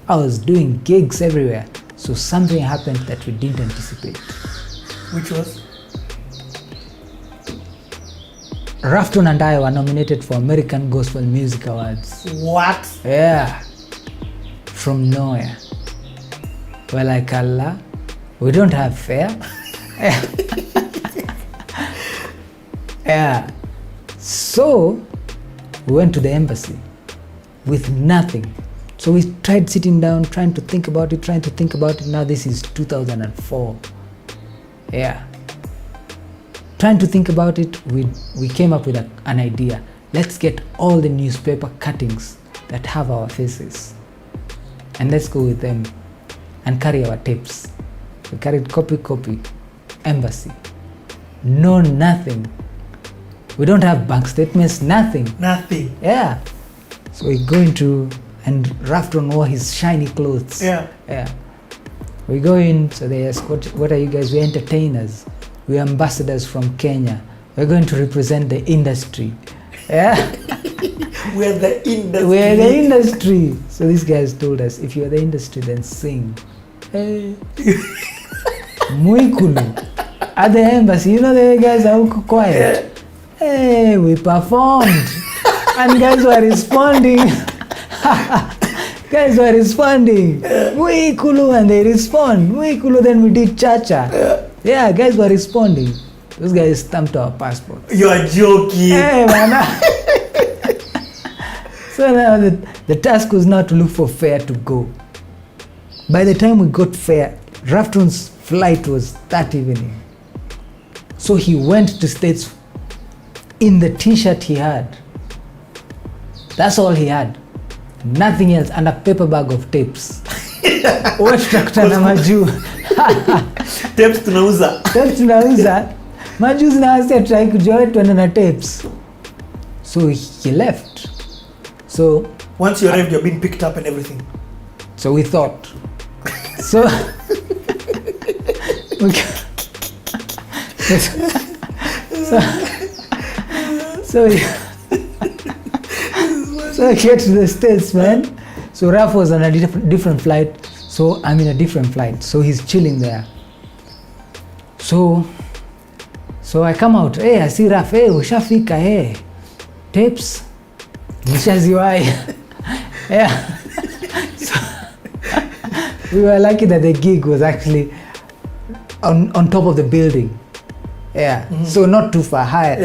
I was doing gigs everywhere. So something happened that we didn't anticipate. Which was? Rafton and I were nominated for American Gospel Music Awards. What? Yeah. From nowhere. We're like, Allah, we don't have fare. Yeah. So we went to the embassy with nothing. So we tried sitting down, trying to think about it. Now this is 2004. Yeah. Trying to think about it, we came up with an idea. Let's get all the newspaper cuttings that have our faces, and let's go with them and carry our tapes. We carried copy, embassy. No, nothing. We don't have bank statements, nothing. Nothing. Yeah. So we go into, and Rafton wore his shiny clothes. Yeah. Yeah. We go in, so they ask, what are you guys? We're entertainers. We're ambassadors from Kenya. We're going to represent the industry. Yeah. We're the industry. We're the industry. So these guys told us, if you're the industry, then sing. Hey. Muikulu. At the embassy, you know the guys are quiet. Hey, we performed. And guys were responding. Muikulu, and they respond. Muikulu, then we did cha-cha. Yeah, guys were responding. Those guys stamped our passports. You are joking. Hey, man. So now the task was now to look for fare to go. By the time we got fare, Rafton's flight was that evening. So he went to States in the t-shirt he had. That's all he had. Nothing else, and a paper bag of tapes. Watch Dr. Namaju. Tapes tunauza. Majuzi na wasi try kujua tuende na tapes. So he left. So once you arrived, you're being picked up and everything. So we thought. So I get to the States, man. So Raf was on a different flight. So I'm in a different flight. So he's chilling there. So I come out. Hey, I see Raf. Hey, ushafika. Hey, tapes. Nishaziwai. Yeah. So we were lucky that the gig was actually on top of the building. Yeah. Mm-hmm. So not too far high.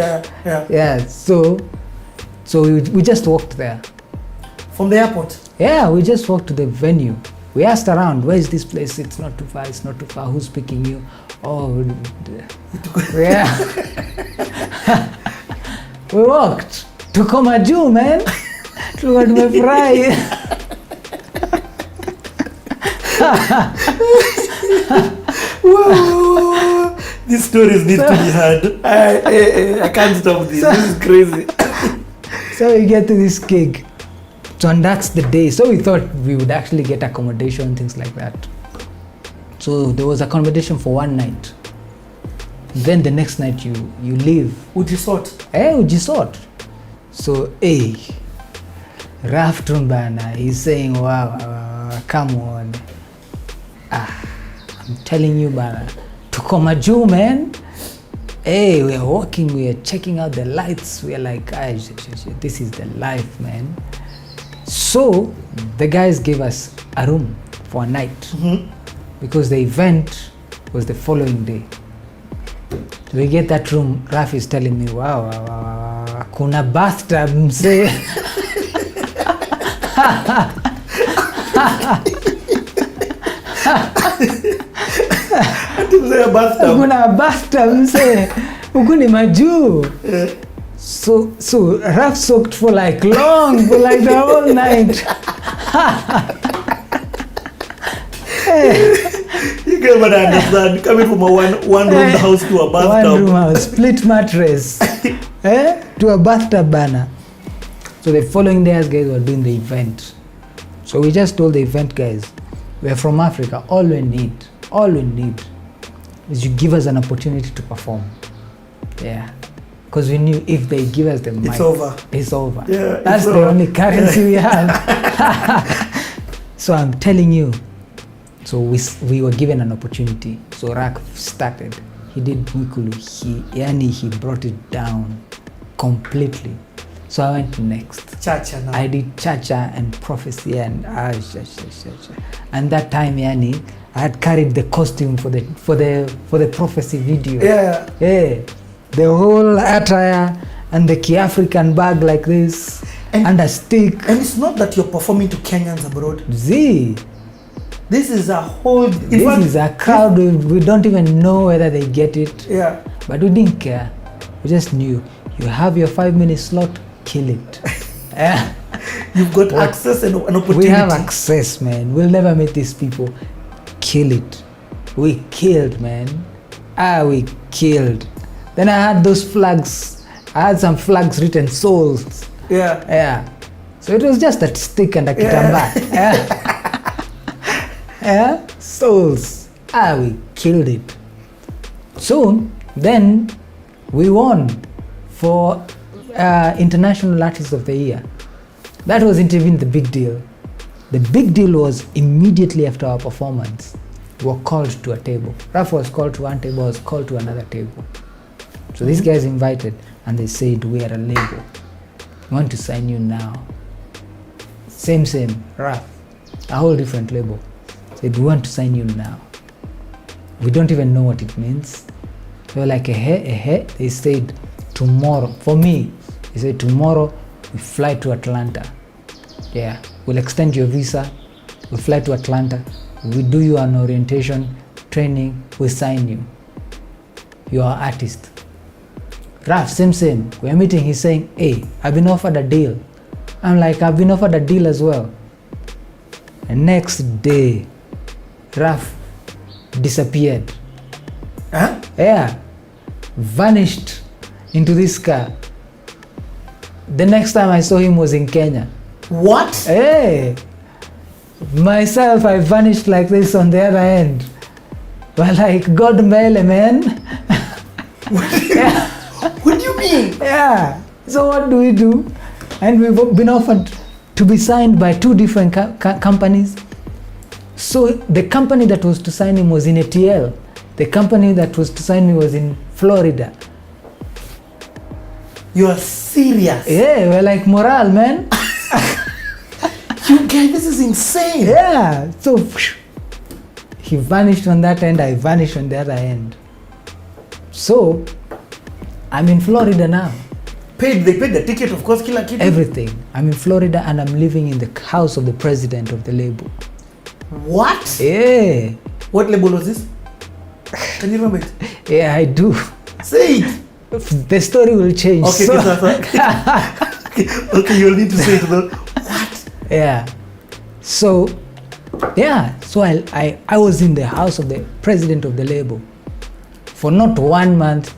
Yeah. So we just walked there. From the airport? Yeah, we just walked to the venue. We asked around, where is this place? It's not too far. Who's picking you? Oh, yeah. We walked to Komaju, man. To tumefurahi. Whoa. These stories need to be heard. I can't stop this. This is crazy. So we get to this gig. So and that's the day. So we thought we would actually get accommodation and things like that. So there was accommodation for one night. Then the next night you leave. Ujisort. Ujisort. So Rafton bana, he's saying, wow, come on. I'm telling you bana, to Komaju, man. Hey, we're walking, we're checking out the lights. We're like, this is the life, man. So the guys gave us a room for a night. Mm-hmm. Because the event was the following day. So we get that room. Raf is telling me, wow, kuna bathtub mse. Kuna bathtub mse. Ukuni maju. So Raf soaked for like the whole night. You can understand, coming from a one-room house to a bathtub. One-room house, split mattress, to a bathtub banner. So the following day, guys were doing the event. So we just told the event guys, we're from Africa. All we need is you give us an opportunity to perform. Yeah. Because we knew if they give us the mic, it's over. It's over. Yeah, that's the only currency we have. So I'm telling you. So we were given an opportunity. So Rak started. He did Mwikulu. He brought it down completely. So I went next. Chacha now. I did Chacha and prophecy and and that time I had carried the costume for the prophecy video. Yeah. Yeah. The whole attire and the African bag like this and a stick. And it's not that you're performing to Kenyans abroad. Z. This is a whole... This is a crowd. We don't even know whether they get it. Yeah. But we didn't care. We just knew. You have your 5-minute slot, kill it. You've got access and an opportunity. We have access, man. We'll never meet these people. Kill it. We killed, man. We killed. Then I had those flags. I had some flags written souls. Yeah. Yeah. So it was just a stick and a kitamba. Yeah. Souls. We killed it. So then we won for International Artist of the Year. That wasn't even the big deal. The big deal was immediately after our performance, we were called to a table. Raf was called to one table, I was called to another table. So these guys invited and they said, we are a label. We want to sign you now. Same, Raf, a whole different label. Said, we want to sign you now. We don't even know what it means. They were like, They said, tomorrow. For me, they said, tomorrow we fly to Atlanta. Yeah, we'll extend your visa. We'll fly to Atlanta. We do you an orientation training. We sign you. You are an artist. Raf, same. We're meeting. He's saying, hey, I've been offered a deal. I'm like, I've been offered a deal as well. And next day, Raf disappeared. Huh? Yeah. Vanished into this car. The next time I saw him was in Kenya. What? Hey. Myself, I vanished like this on the other end. But like, God mele, man. What do you mean? Yeah. So what do we do? And we've been offered to be signed by 2 different companies. So the company that was to sign him was in ATL. The company that was to sign me was in Florida. You are serious? Yeah, we're like morale, man. You guys, this is insane. Yeah. So he vanished on that end, I vanished on the other end. So I'm in Florida now. They paid the ticket, of course, kila kitu. Everything. I'm in Florida and I'm living in the house of the president of the label. What? Yeah. What label was this? Can you remember it? Yeah, I do. Say it. The story will change. Okay, so. Okay, you'll need to say it though. What? Yeah. So I was in the house of the president of the label for not 1 month,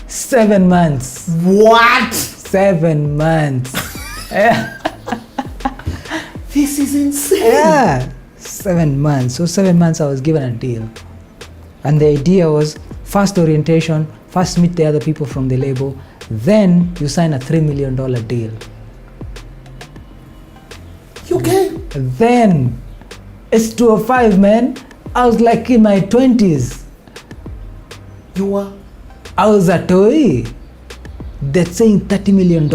7 months. What? 7 months. This is insane. Yeah. 7 months. So 7 months I was given a deal. And the idea was first orientation, first meet the other people from the label, then you sign a $3 million deal. You okay? Then it's 205, man. I was like in my 20s. You were? I was a toy. They're saying $30 million.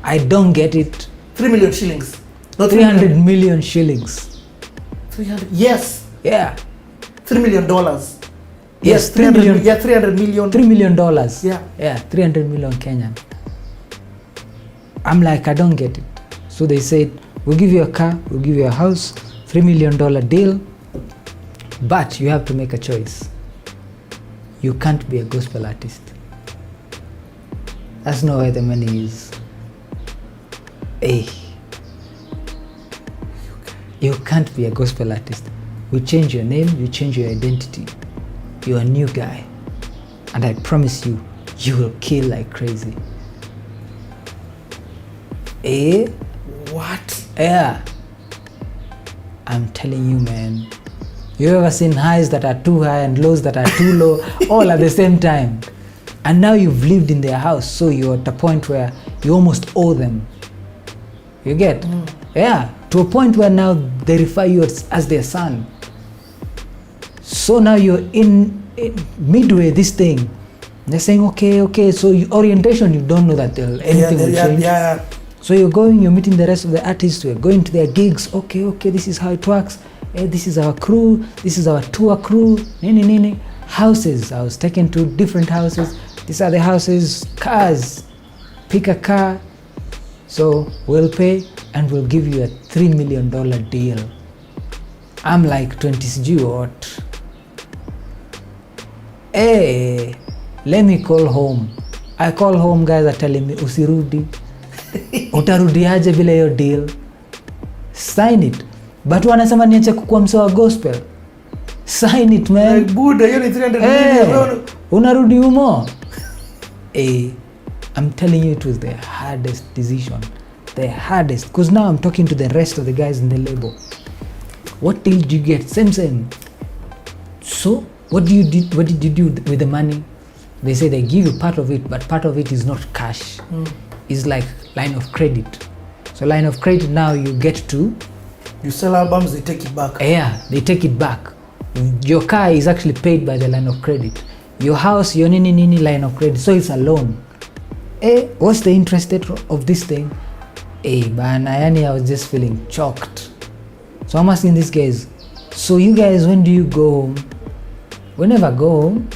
I don't get it. 3 million shillings. No, 300 million shillings. 300? Yes. Yeah. $3 million. Yes, 3 million. Yeah, 300 million. $3 million. Yeah. Yeah, 300 million Kenyan. I'm like, I don't get it. So they said, we'll give you a car, we'll give you a house, $3 million deal, but you have to make a choice. You can't be a gospel artist. That's not where the money is. Hey. You can't be a gospel artist. We change your name, you change your identity. You're a new guy. And I promise you, you will kill like crazy. Eh? What? Yeah. I'm telling you, man. You ever seen highs that are too high and lows that are too low, all at the same time? And now you've lived in their house, so you're at a point where you almost owe them. You get? Yeah. to a point where now they refer you as their son. So now you're in midway this thing. They're saying, okay, so orientation, you don't know that anything will change. Yeah. So you're going, you're meeting the rest of the artists, we're going to their gigs. Okay, this is how it works. Hey, this is our crew, this is our tour crew. Nini. Houses, I was taken to different houses. These are the houses. Cars, pick a car. So we'll pay and we'll give you a $3 million deal. I'm like 20 sijui what. Hey, let me call home. I call home, guys are telling me usirudi. Utarudiaje bila hiyo deal? Sign it. But wanasema niache kukuwa msee wa gospel. Sign it, man. Like, Buddha, you need 300 million. Unarudi humo. I'm telling you, it was the hardest decision. The hardest. Because now I'm talking to the rest of the guys in the label. What deal did you get? Same. So, what did you do with the money? They say they give you part of it, but part of it is not cash. It's like line of credit. So line of credit, now you get to... You sell albums, they take it back. Yeah, they take it back. Your car is actually paid by the line of credit. Your house, your nini line of credit. So it's a loan. What's the interest rate of this thing? Bana, yani I was just feeling choked. So I'm asking these guys, so you guys, when do you go home? We never go home.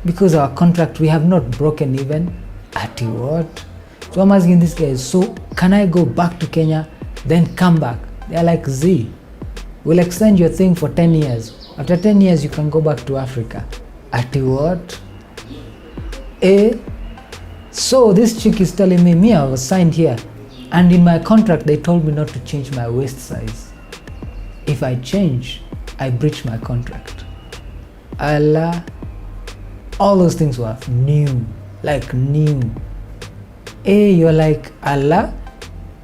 Because our contract, we have not broken even. Ati what? So I'm asking these guys, so can I go back to Kenya, then come back? They're like, Z, we'll extend your thing for 10 years. After 10 years, you can go back to Africa. Ati what? So this chick is telling me I was signed here. And in my contract, they told me not to change my waist size. If I change, I breach my contract. Allah, all those things were new, like new. You're like, Allah,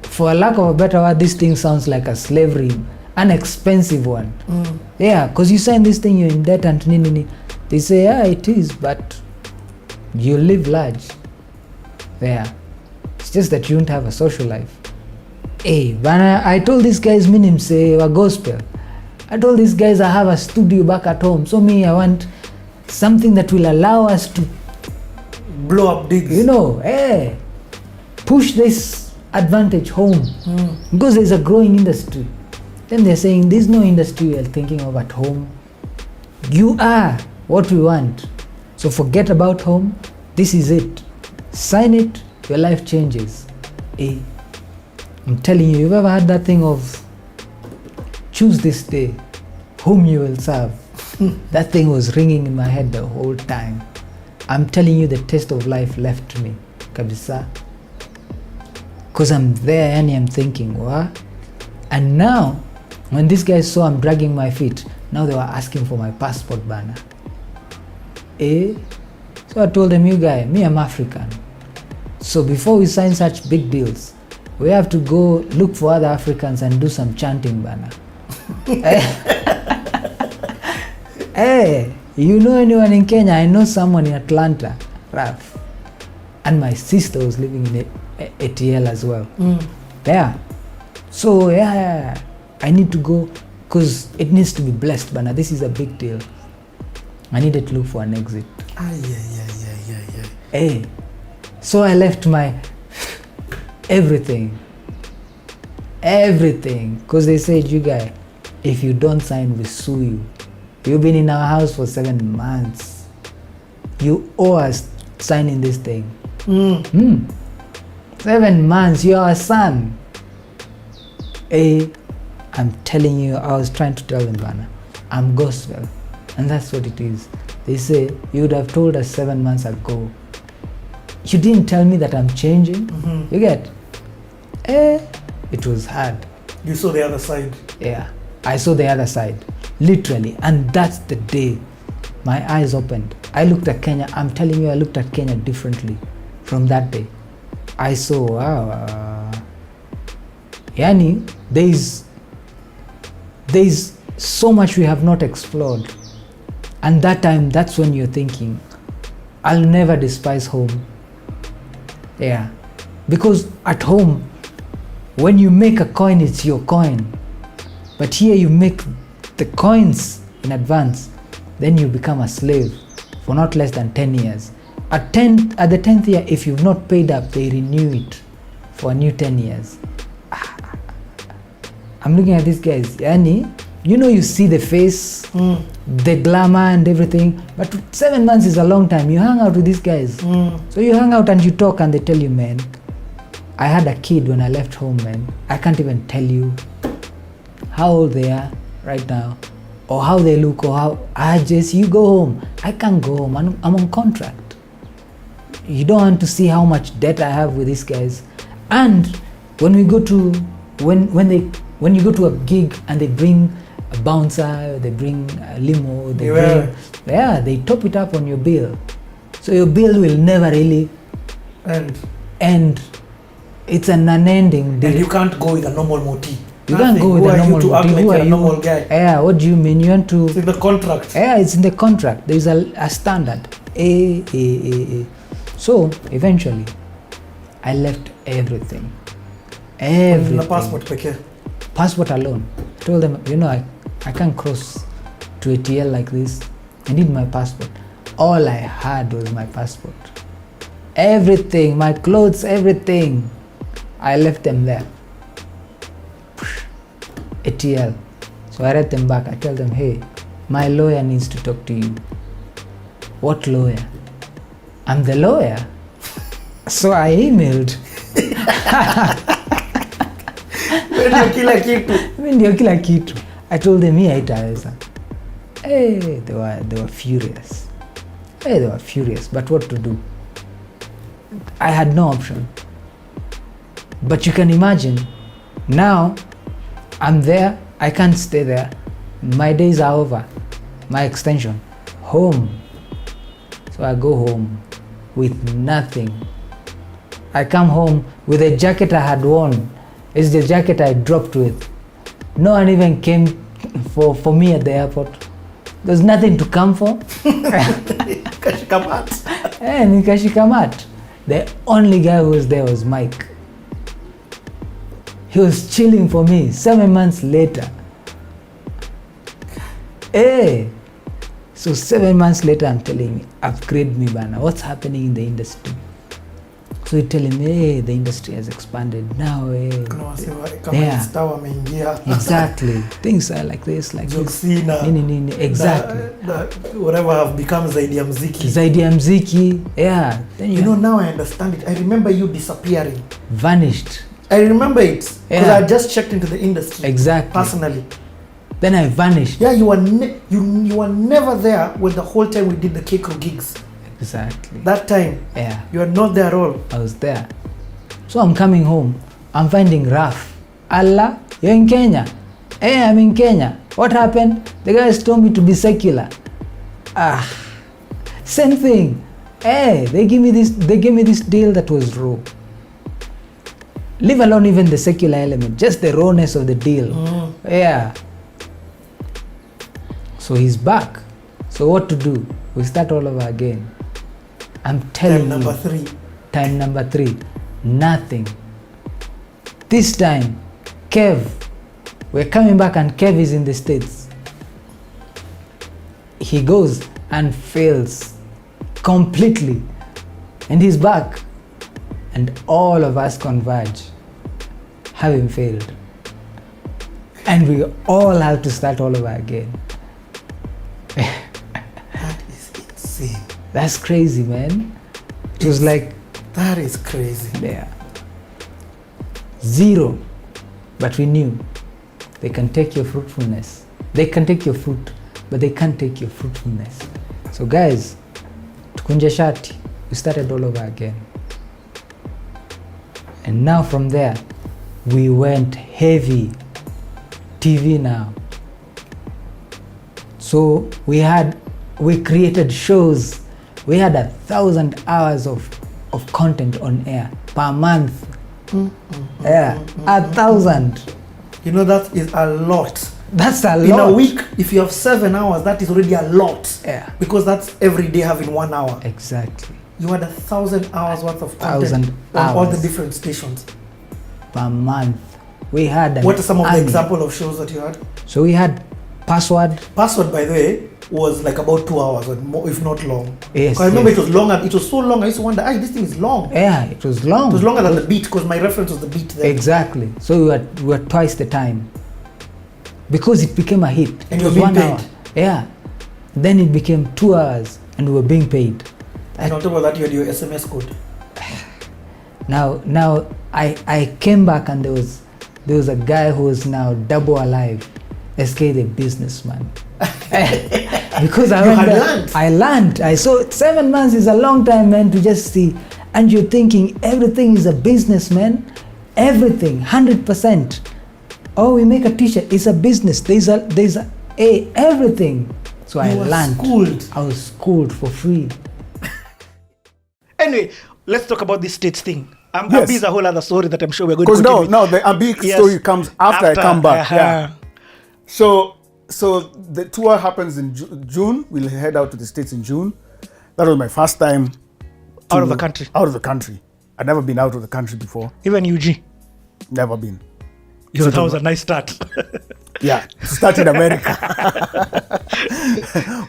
for a lack of a better word, this thing sounds like a slavery, an expensive one. Yeah, because you sign this thing, you're in debt and nini. They say, yeah, it is, but you live large. Yeah, it's just that you don't have a social life. But I told these guys, minim say, a gospel. I told these guys I have a studio back at home. So I want something that will allow us to blow up digs. Push this advantage home. Because there's a growing industry. Then they're saying there's no industry we're thinking of at home. You are what we want. So forget about home. This is it. Sign it, your life changes. I'm telling you, you've ever had that thing of choose this day whom you will serve? That thing was ringing in my head the whole time. I'm telling you, the taste of life left me. Kabisa. Because I'm there and I'm thinking, what? And now, when these guys saw I'm dragging my feet, now they were asking for my passport banner. So I told them, you guys, me, I'm African. So before we sign such big deals, we have to go look for other Africans and do some chanting banner. You know anyone in Kenya? I know someone in Atlanta, Raf. And my sister was living in ATL as well. Yeah. So I need to go because it needs to be blessed, Bana. This is a big deal. I needed to look for an exit. So I left my everything, because they said, you guys, if you don't sign, we sue you. You've been in our house for 7 months. You owe us signing this thing. 7 months, you're our son. I'm telling you, I was trying to tell them, Bana, I'm gospel. And that's what it is. They say, you would have told us 7 months ago. You didn't tell me that I'm changing. You get? It was hard. You saw the other side. Yeah, I saw the other side, literally. And that's the day my eyes opened. I looked at Kenya. I'm telling you, I looked at Kenya differently from that day. I saw, wow. Yani, there's so much we have not explored. And that time, that's when you're thinking, I'll never despise home. Yeah, because at home, When you make a coin, it's your coin. But here you make the coins in advance, then you become a slave for not less than 10 years. At the 10th year, if you've not paid up, they renew it for a new 10 years. I'm looking at these guys, yani, you see the face, the glamour and everything, but 7 months is a long time. You hang out with these guys. So you hang out and you talk and they tell you, man, I had a kid when I left home, man. I can't even tell you how old they are right now, or how they look, or how, you go home. I can't go home, I'm on contract. You don't want to see how much debt I have with these guys. And when we go to, when you go to a gig and they bring a bouncer, they bring a limo, they top it up on your bill. So your bill will never really end. It's an unending deal. And you can't go with a normal moti. You can't go with a normal to act like a normal guy? Yeah, what do you mean? You want to... It's in the contract. Yeah, it's in the contract. There's a standard. So, eventually, I left everything. Everything. The passport, peke. Passport alone. I told them, I can't cross to ATL like this. I need my passport. All I had was my passport. Everything, my clothes, everything. I left them there. ATL. So I write them back. I tell them, hey, my lawyer needs to talk to you. What lawyer? I'm the lawyer. So I emailed. Ndio kila kitu. I told them, hii haitaweza. Hey, they were furious. Hey, they were furious. But what to do? I had no option. But you can imagine, now I'm there, I can't stay there. My days are over. My extension. Home. So I go home with nothing. I come home with a jacket I had worn. It's the jacket I dropped with. No one even came for me at the airport. There's nothing to come for. Nikashikamat. The only guy who was there was Mike. He was chilling for me 7 months later. Hey, so 7 months later, I'm telling him, upgrade me, bana. What's happening in the industry? So he telling me, hey, the industry has expanded now. Hey, exactly. Things are like this, like this. Exactly. Whatever have become zaidi ya mziki. Zaidi ya mziki. Yeah. Then now I understand it. I remember you disappearing. Vanished. I remember it because I just checked into the industry. Exactly. Personally. Then I vanished. Yeah, you were never there when the whole time we did the K-Crew gigs. Exactly. That time. Yeah. You are not there at all. I was there. So I'm coming home. I'm finding rough. Allah, you're in Kenya. Hey, I'm in Kenya. What happened? The guys told me to be secular. Same thing. Hey, they gave me this deal that was raw. Leave alone even the secular element, just the rawness of the deal. Yeah. So he's back. So what to do? We start all over again. I'm telling you. Time number 3. Nothing. This time, Kev. We're coming back and Kev is in the States. He goes and fails completely. And he's back. And all of us converge, having failed. And we all have to start all over again. That is insane. That's crazy, man. It was like... That is crazy. Yeah. 0. But we knew they can take your fruitfulness. They can take your fruit, but they can't take your fruitfulness. So guys, tukunje shati. We started all over again. And now from there, we went heavy. TV now. So we created shows. We had 1,000 hours of content on air per month. Yeah, 1,000. You know, that is a lot. That's a lot. In a week, if you have 7 hours, that is already a lot. Yeah. Because that's every day having 1 hour. Exactly. You had 1,000 hours worth of content on all the different stations. Per month. We had an What are some of the army. example of shows that you had? So we had Password. Password, by the way, was like about 2 hours, or more, if not long. Yes, I remember yes. it was long. It was so long. I used to wonder, this thing is long. Yeah, it was long. It was longer than the beat because my reference was the beat there. Exactly. So we were twice the time because it became a hit. And It you were was being 1 paid? hour. Yeah. Then it became 2 hours and we were being paid. And on top of that, you had your SMS code. Now I came back and there was a guy who was now double alive, SK the businessman. Because I You went had there, learned. I learned. I saw 7 months is a long time, man, to just see. And you're thinking everything is a business, man. Everything, 100%. Oh, we make a t-shirt, it's a business. There's everything. So I You were learned. schooled. I was schooled for free. Anyway, let's talk about this States thing. Yes. Ambi is a whole other story that I'm sure we're going to Because continue. no, the Ambik Yes. story comes after I come back. Yeah. uh-huh. So the tour happens in June. We'll head out to the States in June. That was my first time Out of the country. Out of the country. I'd never been out of the country before. Even UG. Never been. That was a nice start. Yeah, start in America.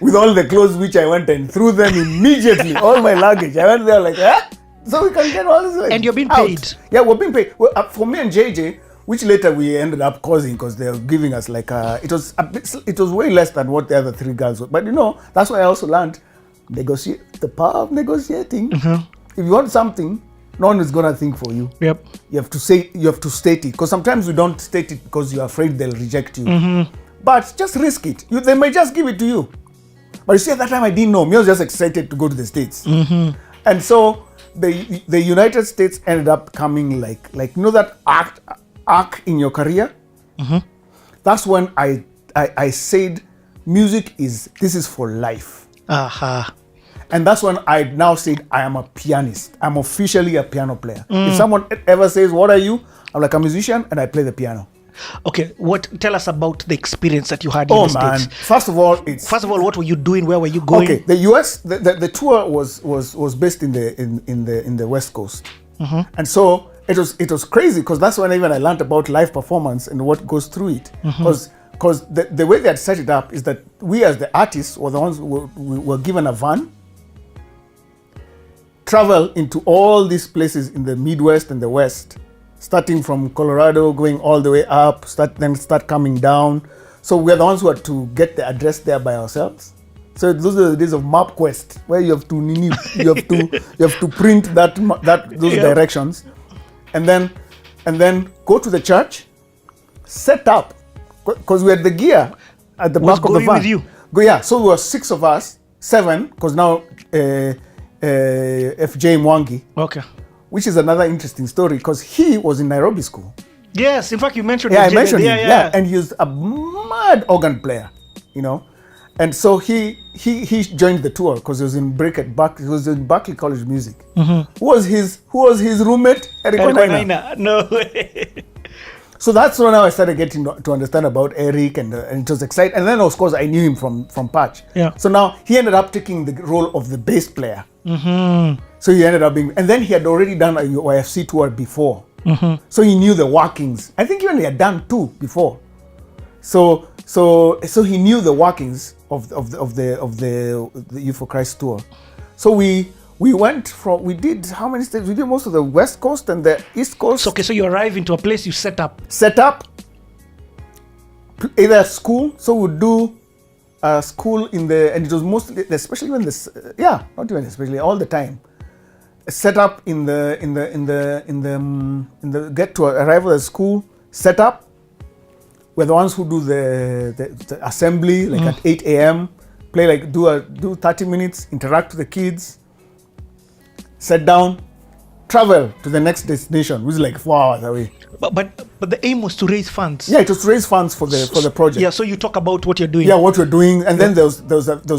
With all the clothes which I went and threw them immediately. All my luggage. I went there like, so we can get all this. Like, And you're being out. paid. Yeah, we're being paid. Well, for me and JJ, which later we ended up causing because they were giving us like it was way less than what the other three girls were. But that's why I also learned the power of negotiating. Mm-hmm. If you want something, no one is gonna think for you. Yep. You have to state it, because sometimes you don't state it because you're afraid they'll reject you. Mm-hmm. But just risk it. They may just give it to you. But you see, at that time I didn't know. Me, I was just excited to go to the States. Mm-hmm. And so the United States ended up coming like that arc in your career. Mm-hmm. That's when I said music this is for life. Uh-huh. And that's when I now said I am a pianist. I'm officially a piano player. If someone ever says, what are you? I'm like a musician and I play the piano. Okay, tell us about the experience that you had in the States. First of all, what were you doing? Where were you going? Okay, the US, the tour was based in the West Coast. Mm-hmm. And so it was crazy because that's when even I learned about live performance and what goes through it. Because the way they had set it up is that we as the artists were the ones who were given a van, travel into all these places in the Midwest and the West, starting from Colorado, going all the way up, start coming down. So we're the ones who had to get the address there by ourselves. So those are the days of MapQuest, where you have to print those directions, and then go to the church, set up, because we had the gear at the back of the van. With you? So there were 6 of us, 7, because now FJ Mwangi, Okay. which is another interesting story because he was in Nairobi school. Yes, in fact, you mentioned Yeah, him. I mentioned him. Yeah. And he's a mad organ player, And so he joined the tour because he was in Berkeley College of Music. Mm-hmm. Who was his roommate? Eric Onaina. No way. So that's when I started getting to understand about Eric, and it was exciting. And then of course I knew him from Patch. Yeah. So now he ended up taking the role of the bass player. Mm-hmm. So he ended up being, and then he had already done a YFC tour before. Mm-hmm. So he knew the workings. I think even he had done 2 before. So he knew the workings of the Youth for Christ tour. So we did how many states? We did most of the West Coast and the East Coast. So you arrive into a place you set up. Either a school. So we'd do a school and it was mostly, especially when not even especially, all the time. Set up in the arrival at school. Set up. We're the ones who do the assembly, like at 8 a.m. Play do 30 minutes, interact with the kids. Sit down, travel to the next destination, which is like 4 hours away. But the aim was to raise funds. Yeah, it was to raise funds for the project. Yeah, so you talk about what you're doing. Yeah, what we're doing, and then there was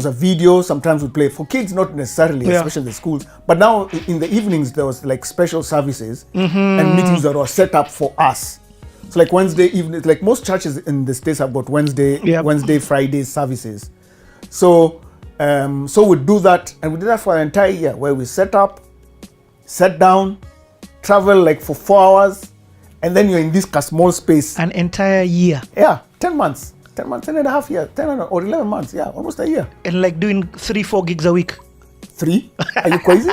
a video. Sometimes we play for kids, not necessarily, especially the schools. But now in the evenings there was like special services and meetings that were set up for us. So like Wednesday evening, like most churches in the States have got Wednesday, Friday services. So we do that, and we did that for an entire year, where we set up, sat down, travel like for 4 hours, and then you're in this small space. An entire year. Yeah, 10 months. 10 months, 10 and a half years, 10 or 11 months, yeah, almost a year. And like doing 3-4 gigs a week. 3? Are you crazy?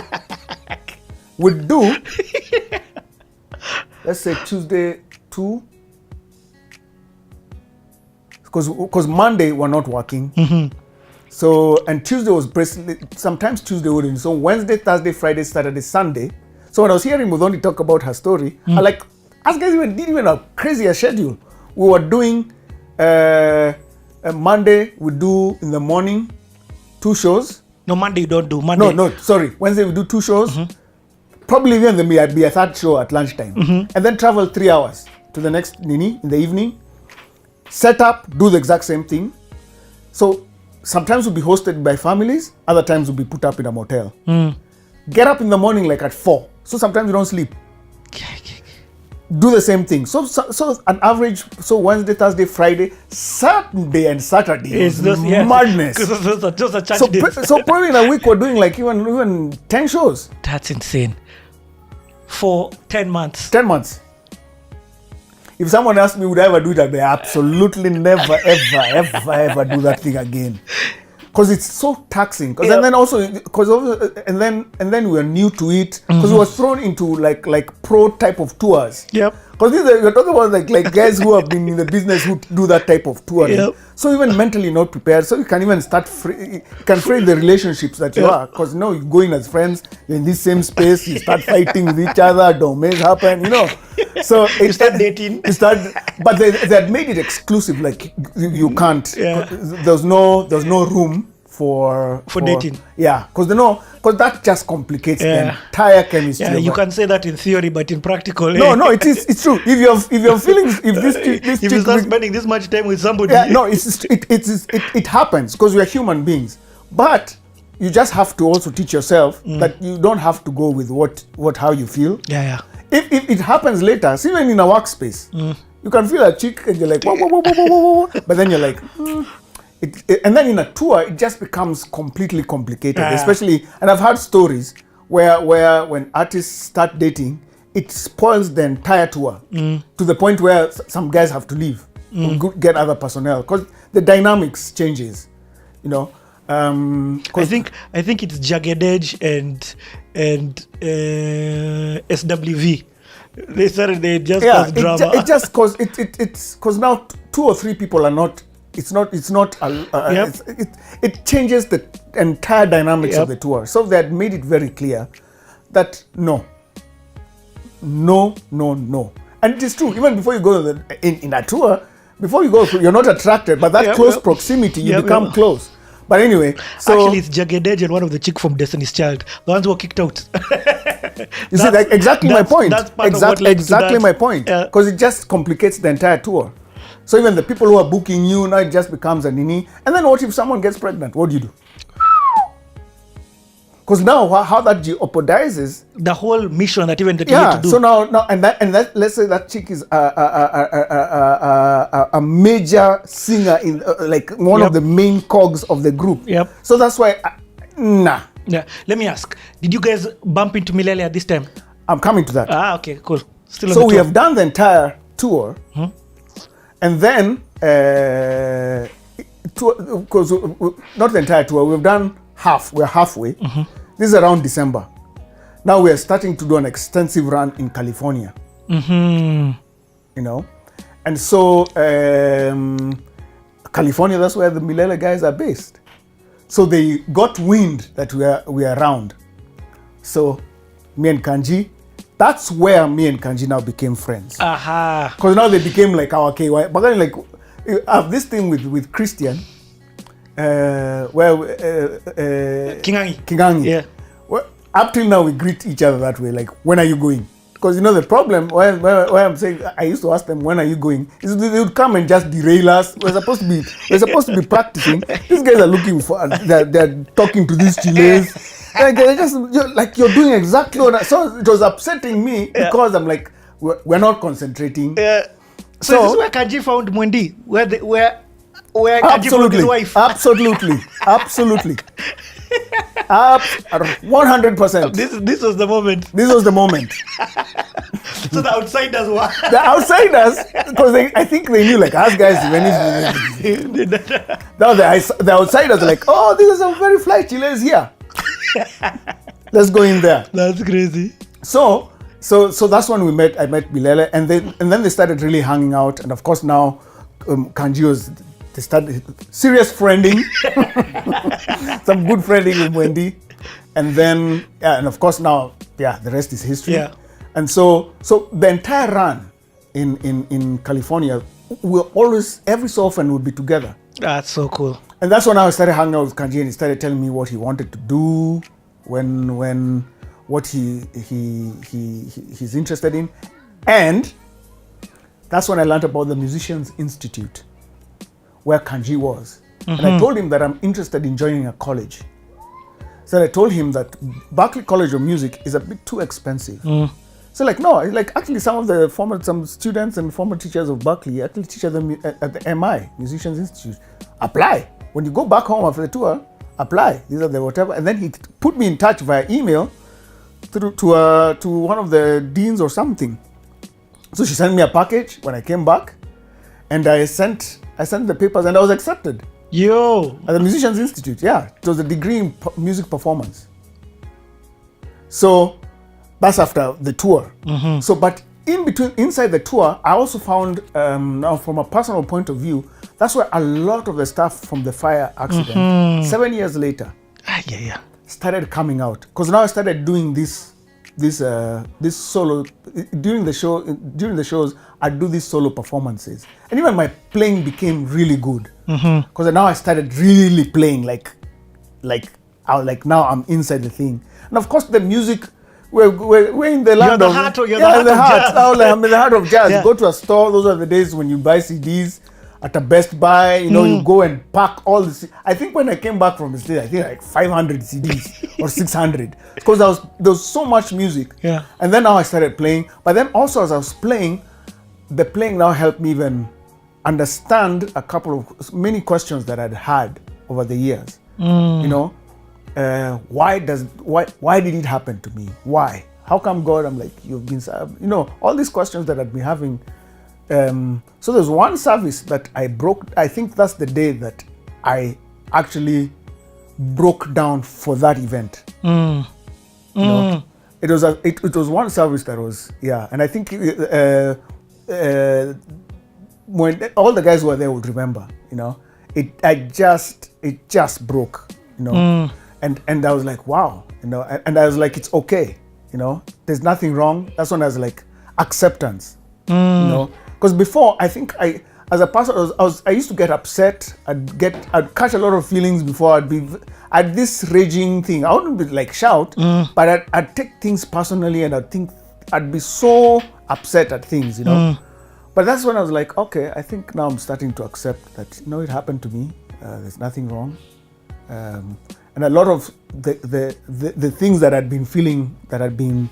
We'd do, let's say Tuesday 2, because Monday we're not working. So, and Tuesday was sometimes Tuesday wouldn't. So Wednesday, Thursday, Friday, Saturday, Sunday. So when I was hearing Muthoni talk about her story, I like, us guys did even a crazier schedule. We were doing, Monday we do in the morning 2 shows. No, Monday you don't do. Monday. No, sorry. Wednesday we do 2 shows. Probably even there may be a 3rd show at lunchtime. And then travel 3 hours to the next Nini in the evening. Set up, do the exact same thing. So sometimes we'll be hosted by families, other times we'll be put up in a motel. Get up in the morning like at 4. So sometimes you don't sleep. Do the same thing. So an average, so Wednesday, Thursday, Friday, Saturday and Saturday is madness. Those are church days. So probably in a week we're doing like even 10 shows. That's insane. For 10 months. 10 months. If someone asked me, would I ever do it, I'd be absolutely never, ever do that thing again. Because it's so taxing. Because and then also, and then we are new to it. Because we were thrown into like pro type of tours. Yep. Because you're talking about like guys who have been in the business who do that type of touring. Yep. So even mentally not prepared. So you can even you can free the relationships that you are. Because you go in as friends, you're in this same space, you start fighting with each other, domains happen, So you start dating. But they had made it exclusive, like you can't. Yeah. There's no room for dating. Yeah, because that just complicates the entire chemistry. Yeah, you can say that in theory, but in practical. No, it's true. If you're feeling if you start spending this much time with somebody. Yeah, no, it happens because we are human beings. But you just have to also teach yourself that you don't have to go with how you feel. Yeah. If it happens later, see, even in a workspace, you can feel a chick and you're like, whoa. But then you're like, and then in a tour, it just becomes completely complicated, especially, and I've heard stories where when artists start dating, it spoils the entire tour to the point where some guys have to leave, get other personnel, because the dynamics changes, I think it's Jagged Edge and SWV. They just cause drama. It just cause it's cause now 2 or 3 people are not. It's not. It changes the entire dynamics of the tour. So they had made it very clear that no. And it is true. Even before you go in a tour, before you go, you're not attracted, but that close proximity, you become close. But anyway, so actually, it's Jagged Edge and one of the chick from Destiny's Child, the ones who were kicked out. You see, exactly my point. That's part exactly of my point. Because it just complicates the entire tour. So even the people who are booking you, now it just becomes a nini. And then what if someone gets pregnant? What do you do? Because now how that jeopardizes the whole mission that even that you need to do. So now and that let's say that chick is a major singer in like one of the main cogs of the group. Yep. So that's why nah. Yeah. Let me ask. Did you guys bump into Milele at this time? I'm coming to that. Okay, cool. Still on so the we tour. have done the entire tour, and then because not the entire tour, we've done half. We're halfway. This is around December. Now we are starting to do an extensive run in California. And so California, that's where the Milele guys are based. So they got wind that we are around. So me and Kanji, that's where me and Kanji now became friends. Because now they became like our KY. But then like I have this thing with Christian. Kingangi. Yeah. Well, up till now we greet each other that way. Like, when are you going? Because the problem why I'm saying I used to ask them when are you going is they would come and just derail us. We're supposed to be practicing. These guys are looking for they're talking to these chiles. Like, they're just you're doing exactly what so it was upsetting me because I'm like we're not concentrating. So this is where Kanji found Mwendi, where Kanji found his wife. Absolutely. 100%. This was the moment. This was the moment. So the outsiders were. The outsiders, because I think they knew, like, us guys, when the outsiders are like, oh, this is a very fly Chile's here. Let's go in there. That's crazy. So that's when I met Bilele, and then they started really hanging out, and of course now Kanji they started serious friending, some good friending with Wendy, and then and of course now the rest is history. Yeah. And so the entire run in California, we always every so often would be together. That's so cool. And that's when I started hanging out with Kanji, and he started telling me what he wanted to do, what he's interested in, and that's when I learned about the Musicians Institute, where Kanji was. And I told him that I'm interested in joining a college. So I told him that Berklee College of Music is a bit too expensive. So no, actually some students and former teachers of Berklee actually teach at the MI, Musicians Institute. Apply. When you go back home after the tour, apply. These are the whatever. And then he put me in touch via email to one of the deans or something. So she sent me a package when I came back, and I sent the papers, and I was accepted. Yo! At the Musicians Institute, yeah. It was a degree in music performance. So that's after the tour. So, but inside the tour, I also found, now from a personal point of view, that's where a lot of the stuff from the fire accident, 7 years later, started coming out. Because now I started doing this solo during the shows. I do these solo performances, and even my playing became really good. Because now I started really playing like now I'm inside the thing. And of course the music, we're in the land of jazz. I'm in the heart of jazz. Yeah. You go to a store. Those are the days when you buy CDs at a Best Buy. You go and pack all the. I think when I came back from the States, I think like 500 CDs or 600, because there was so much music. Yeah. And then now I started playing. But then also as I was playing, the playing now helped me even understand many questions that I'd had over the years. Why did it happen to me? Why? How come God? I'm like, you've been, all these questions that I've been having. So there's one service that I broke. I think that's the day that I actually broke down for that event. It was one service that was, and I think when all the guys who were there would remember, it just broke, and I was like, wow, and I was like, it's okay, there's nothing wrong. That's when I was like, acceptance, because before, I think as a pastor, I used to get upset. I'd catch a lot of feelings before I'd this raging thing. I wouldn't be like shout, but I'd take things personally, and I'd be so upset at things, But that's when I was like, okay, I think now I'm starting to accept that, it happened to me. There's nothing wrong. And a lot of the things that I'd been feeling, that had been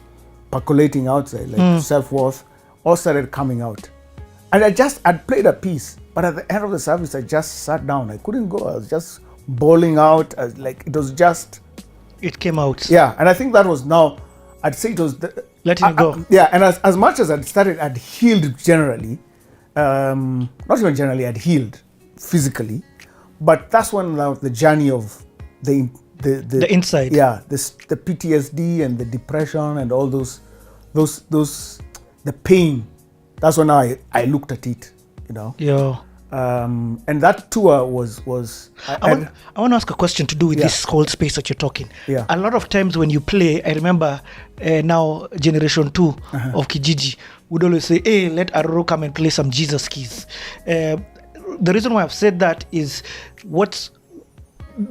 percolating outside, like self-worth, all started coming out. And I'd played a piece, but at the end of the service, I just sat down. I couldn't go. I was just bawling out. It came out. Yeah, and I think that was now, I'd say it was... Letting it go. And as much as I'd healed generally, not even generally, I'd healed physically, but that's when now the journey of the inside. Yeah, the PTSD and the depression and all those, the pain. That's when I looked at it, Yeah. And that tour was. I want to ask a question to do with this whole space that you're talking. Yeah. A lot of times when you play, I remember now Generation 2 of Kijiji would always say, hey, let Aroro come and play some Jesus keys. The reason why I've said that is what's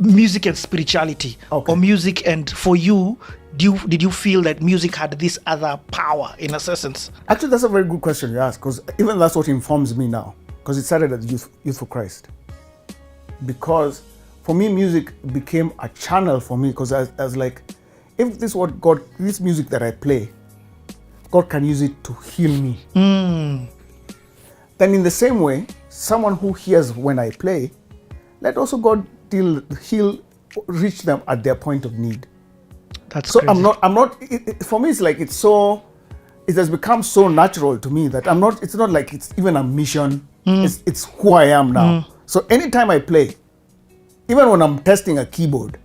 music and spirituality, or music, and for you, did you feel that music had this other power in a sense? Actually, that's a very good question you ask, because even that's what informs me now. Because it started at Youth for Christ. Because for me, music became a channel for me, because I was like, if this music that I play, God can use it to heal me. Then in the same way, someone who hears when I play, let also God heal reach them at their point of need. That's So crazy. I'm not. For me, it's like it has become so natural to me that I'm not. It's not like it's even a mission. It's who I am now. So anytime I play, even when I'm testing a keyboard,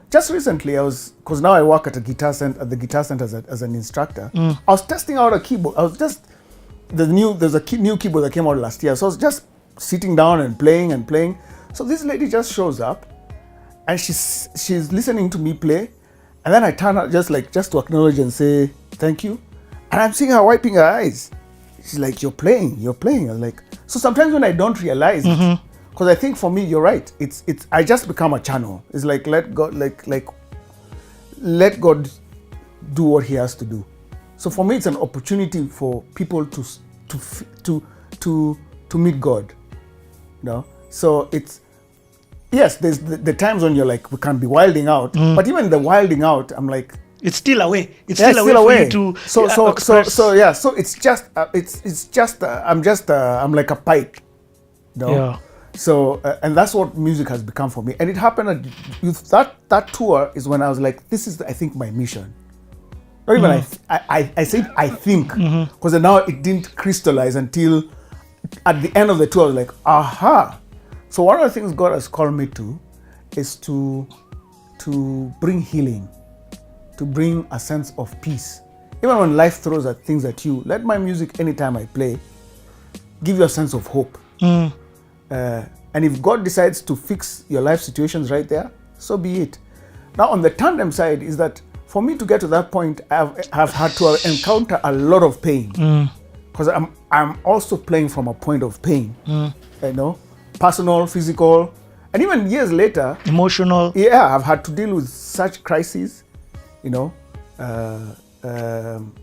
just recently because now I work at the guitar center as an instructor. I was testing out a keyboard. I was just there's a new keyboard that came out last year. So I was just sitting down and playing. So this lady just shows up, and she's listening to me play, and then I turn out just to acknowledge and say thank you, and I'm seeing her wiping her eyes. She's like, "You're playing." I was like, so sometimes when I don't realize it, because I think for me, you're right. It's I just become a channel. It's like let God let God do what He has to do. So for me, it's an opportunity for people to meet God. So it's yes. There's the times when you're like we can be wilding out, but even the wilding out, I'm like. It's still away. It's Yeah, still away for you to express. So it's just I'm like a pipe. Yeah. So and that's what music has become for me. And it happened with that tour is when I was like, this is I think my mission. Not even I said I think because now it didn't crystallize until at the end of the tour. I was like, aha. So one of the things God has called me to is to bring healing. To bring a sense of peace. Even when life throws things at you, let my music, anytime I play, give you a sense of hope. And if God decides to fix your life situations right there, so be it. Now, on the tandem side is that for me to get to that point, I've had to encounter a lot of pain. Because I'm also playing from a point of pain. Personal, physical, and even years later. Emotional. Yeah, I've had to deal with such crises.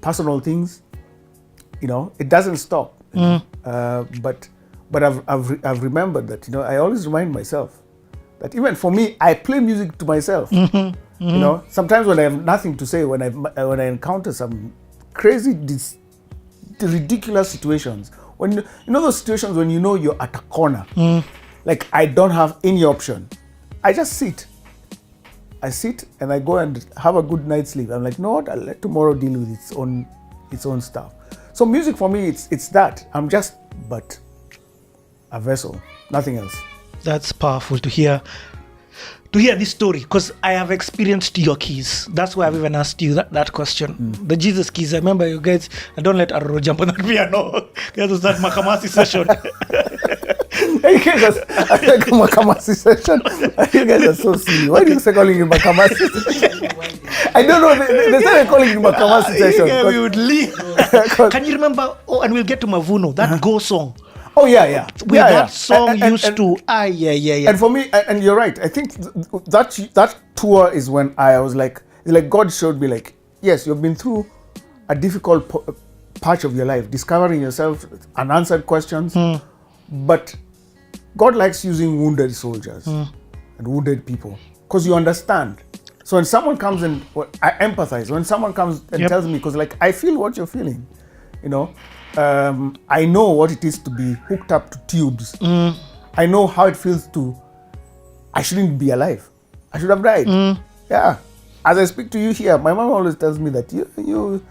Personal things, it doesn't stop. But I've remembered that I always remind myself that even for me, I play music to myself. Sometimes when I have nothing to say, when I encounter some crazy, ridiculous situations, when those situations when you're at a corner, like I don't have any option, I just sit. I sit and I go and have a good night's sleep. I'm like, no, what? I'll let tomorrow deal with its own stuff. So music for me, it's that. I'm just but a vessel, nothing else. That's powerful to hear this story, because I have experienced your keys. That's why I've even asked you that question. The Jesus keys. I remember you guys. I don't let Arro jump on that piano. Guys, was that Makamasi session. You guys are like Makamasi session. You guys are so silly. Why do you say calling it Makamasi session? I don't know. They started calling it Makamasi session. Yeah, we would leave. Can you remember? Oh, and we'll get to Mavuno. That Go song. Oh yeah. Where that song used to. Yeah. And for me, and you're right. I think that tour is when I was like God showed me like, yes, you've been through a difficult patch of your life, discovering yourself, unanswered questions, but God likes using wounded soldiers and wounded people because you understand. So when someone comes and I empathize, when someone comes and tells me, because like I feel what you're feeling, I know what it is to be hooked up to tubes. I know how it feels I shouldn't be alive. I should have died. Yeah. As I speak to you here, my mom always tells me that you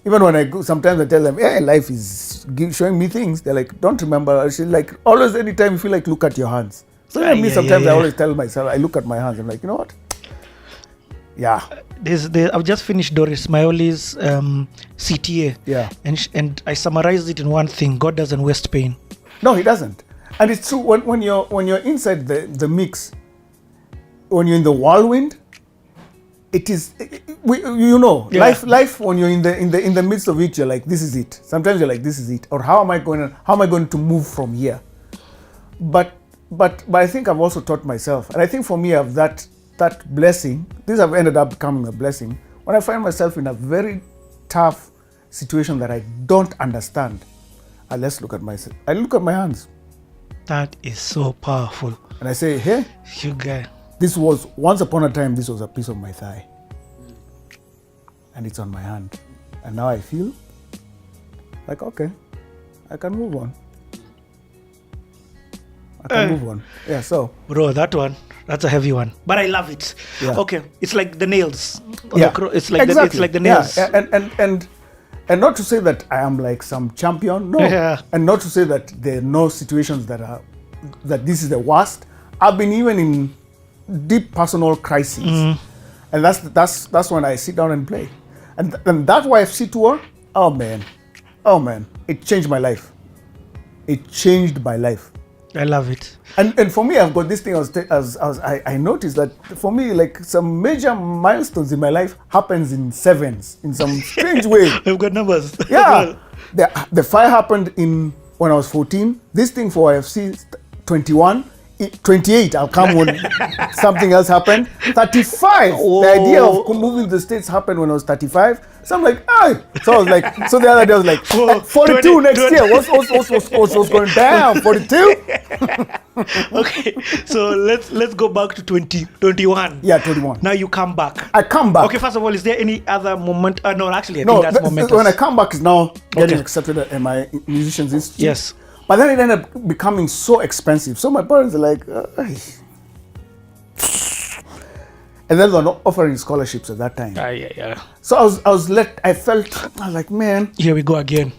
even when I go, sometimes I tell them, yeah, life is showing me things. They're like, don't remember. She's like, always, anytime you feel like, look at your hands. So sometimes I always tell myself, I look at my hands. I'm like, you know what? Yeah. I've just finished Doris Maioli's CTA. Yeah. And I summarized it in one thing: God doesn't waste pain. No, He doesn't. And it's true when you're inside the mix, when you're in the whirlwind, it is, life when you're in the midst of it, you're like, this is it. Sometimes you're like, this is it. Or how am I going to move from here? But I think I've also taught myself, and I think for me, I've that blessing. These have ended up becoming a blessing. When I find myself in a very tough situation that I don't understand, I look at myself. I look at my hands. That is so powerful. And I say, hey, you guy. This was, once upon a time, this was a piece of my thigh. And it's on my hand. And now I feel like, okay, I can move on. I can move on. Yeah, so. Bro, that's a heavy one. But I love it. Yeah. Okay, it's like the nails. Yeah, It's like exactly. it's like the nails. Yeah. And not to say that I am like some champion, no. Yeah. And not to say that there are no situations that this is the worst. I've been even in deep personal crises, and that's when I sit down and play. And that YFC tour, oh man, it changed my life. It changed my life. I love it. And for me, I've got this thing I noticed that for me, like some major milestones in my life happens in sevens in some strange way. I've got numbers. Yeah. The fire happened when I was 14. This thing for IFC 21, 28, I'll come when something else happened. 35, Oh. the idea of moving to the States happened when I was 35. So I'm like, hey. So I was like, so the other day I was like, 42 20, next year. What's going down? 42? Okay, so let's go back to 2021. Yeah, 21. Now you come back. I come back. Okay, first of all, is there any other moment? No, actually, I No, think that's momentous. when I come back is now getting Okay. accepted at my musicians institute. Yes. But then it ended up becoming so expensive. So my parents are like, "Ay." And then they were not offering scholarships at that time. Yeah. So I was like, man. Here we go again.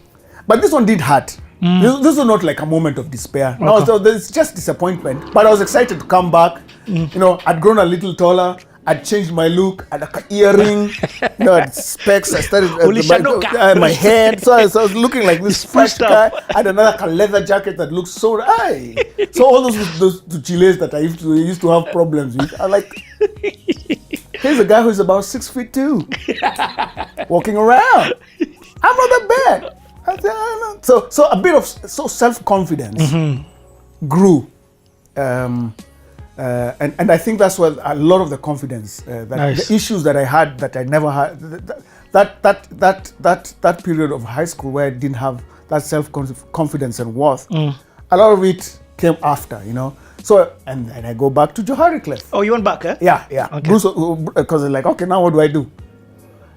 But this one did hurt. This was not like a moment of despair. No, Okay. so there's just disappointment. But I was excited to come back. You know, I'd grown a little taller. I'd changed my look. I'd had an earring. You know, I had specs. I started my head. So I was looking like this fresh guy. I had another leather jacket that looked so. Aye. So all those chilets that I used to have problems with. I like. Here's a guy who's about 6'2", walking around. I'm not that bad. I said, I don't know. So a bit of self-confidence grew. And I think that's where a lot of the confidence, Nice. the issues that I had that I never had, that period of high school where I didn't have that self-confidence and worth, a lot of it came after, you know. So, and I go back to Johari Clef. Oh, you went back, eh? Yeah. Okay. Bruce, because like, okay, now what do I do?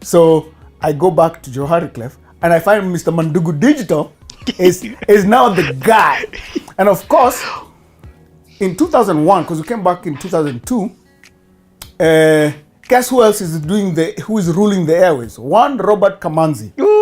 So I go back to Johari Clef and I find Mr. Mandugu Digital is now the guy. And of course, in 2001, because we came back in 2002, guess who else is ruling the airways? One Robert Kamanzi. Ooh.